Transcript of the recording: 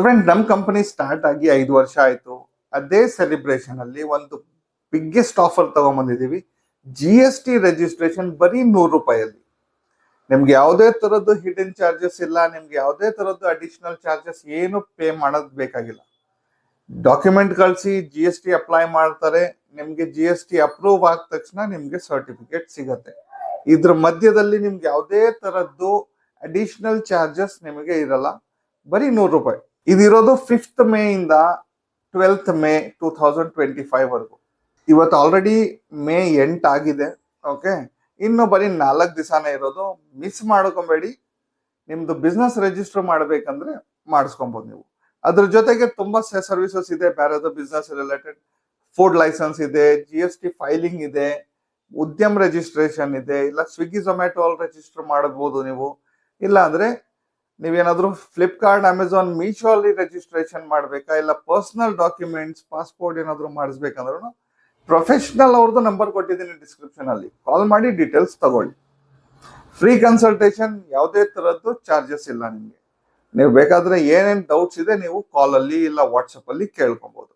Friend, ನಮ್ಮ company start ಆಗಿ 5 ವರ್ಷ ಆಯ್ತು. ಅದೇ ಸೆಲೆಬ್ರೇಷನ್ ಅಲ್ಲಿ ಒಂದು ಬಿಗ್ಗೆಸ್ಟ್ ಆಫರ್ ತಗೊಂಡ್ಬಂದಿದೀವಿ. GST ರಿಜಿಸ್ಟ್ರೇಷನ್ ಬರೀ 100 ರೂಪಾಯಲ್ಲಿ. ನಿಮ್ಗೆ ಯಾವುದೇ ತರದ್ದು ಹಿಡನ್ ಚಾರ್ಜಸ್ ಇಲ್ಲ, ನಿಮ್ಗೆ ಯಾವುದೇ ತರದ್ದು ಅಡಿಷನಲ್ ಚಾರ್ಜಸ್ ಏನು ಪೇ ಮಾಡೋದ್ ಬೇಕಾಗಿಲ್ಲ. ಡಾಕ್ಯುಮೆಂಟ್ ಕಳಿಸಿ GST ಅಪ್ಲೈ ಮಾಡ್ತಾರೆ. ನಿಮ್ಗೆ GST ಅಪ್ರೂವ್ ಆದ ತಕ್ಷಣ ನಿಮ್ಗೆ ಸರ್ಟಿಫಿಕೇಟ್ ಸಿಗತ್ತೆ. ಇದ್ರ ಮಧ್ಯದಲ್ಲಿ ನಿಮ್ಗೆ ಯಾವುದೇ ತರದ್ದು ಅಡಿಷನಲ್ ಚಾರ್ಜಸ್ ನಿಮಗೆ ಇರಲ್ಲ. ಬರೀ 100 ರೂಪಾಯಿ. ಇದಿರೋದು 5th ಮೇ ಇಂದ 12th ಮೇ 2025 ವರೆಗೂ. ಇವತ್ತು ಆಲ್ರೆಡಿ ಮೇ 8 ಆಗಿದೆ. ಓಕೆ, ಇನ್ನು ಬರೀ 4 ದಿವಸನೇ ಇರೋದು. ಮಿಸ್ ಮಾಡ್ಕೊಬೇಡಿ. ನಿಮ್ದು ಬಿಸ್ನೆಸ್ ರಿಜಿಸ್ಟರ್ ಮಾಡ್ಬೇಕಂದ್ರೆ ಮಾಡಿಸ್ಕೊಬಹುದು ನೀವು. ಅದ್ರ ಜೊತೆಗೆ ತುಂಬಾ ಸರ್ವಿಸಸ್ ಇದೆ. ಬೇರೆದು ಬಿಸ್ನೆಸ್ ರಿಲೇಟೆಡ್ ಫುಡ್ ಲೈಸೆನ್ಸ್ ಇದೆ, GST ಫೈಲಿಂಗ್ ಇದೆ, ಉದ್ಯಮ ರಿಜಿಸ್ಟ್ರೇಷನ್ ಇದೆ, ಇಲ್ಲ ಸ್ವಿಗ್ಗಿ ಝೊಮ್ಯಾಟೊ ಅಲ್ಲಿ ರಿಜಿಸ್ಟರ್ ಮಾಡಬಹುದು ನೀವು. ಇಲ್ಲ ಅಂದ್ರೆ ನೀವೇನಾದ್ರೂ ಫ್ಲಿಪ್ಕಾರ್ಟ್, ಅಮೆಝಾನ್, ಮೀಶೋ ಅಲ್ಲಿ ರಿಜಿಸ್ಟ್ರೇಷನ್ ಮಾಡ್ಬೇಕಾ, ಇಲ್ಲ ಪರ್ಸನಲ್ ಡಾಕ್ಯುಮೆಂಟ್ಸ್, ಪಾಸ್ಪೋರ್ಟ್ ಏನಾದ್ರು ಮಾಡಿಸ್ಬೇಕಂದ್ರೂ ಪ್ರೊಫೆಷನಲ್ ಅವ್ರದ್ದು ನಂಬರ್ ಕೊಟ್ಟಿದ್ದೀನಿ ಡಿಸ್ಕ್ರಿಪ್ಷನ್ ಅಲ್ಲಿ. ಕಾಲ್ ಮಾಡಿ ಡೀಟೇಲ್ಸ್ ತಗೊಳ್ಳಿ. ಫ್ರೀ ಕನ್ಸಲ್ಟೇಷನ್, ಯಾವುದೇ ತರದ್ದು ಚಾರ್ಜಸ್ ಇಲ್ಲ ನಿಮ್ಗೆ. ನೀವು ಬೇಕಾದ್ರೆ ಏನೇನ್ ಡೌಟ್ಸ್ ಇದೆ ನೀವು ಕಾಲ್ ಅಲ್ಲಿ ಇಲ್ಲ ವಾಟ್ಸಪ್ ಅಲ್ಲಿ ಕೇಳ್ಕೊಬಹುದು.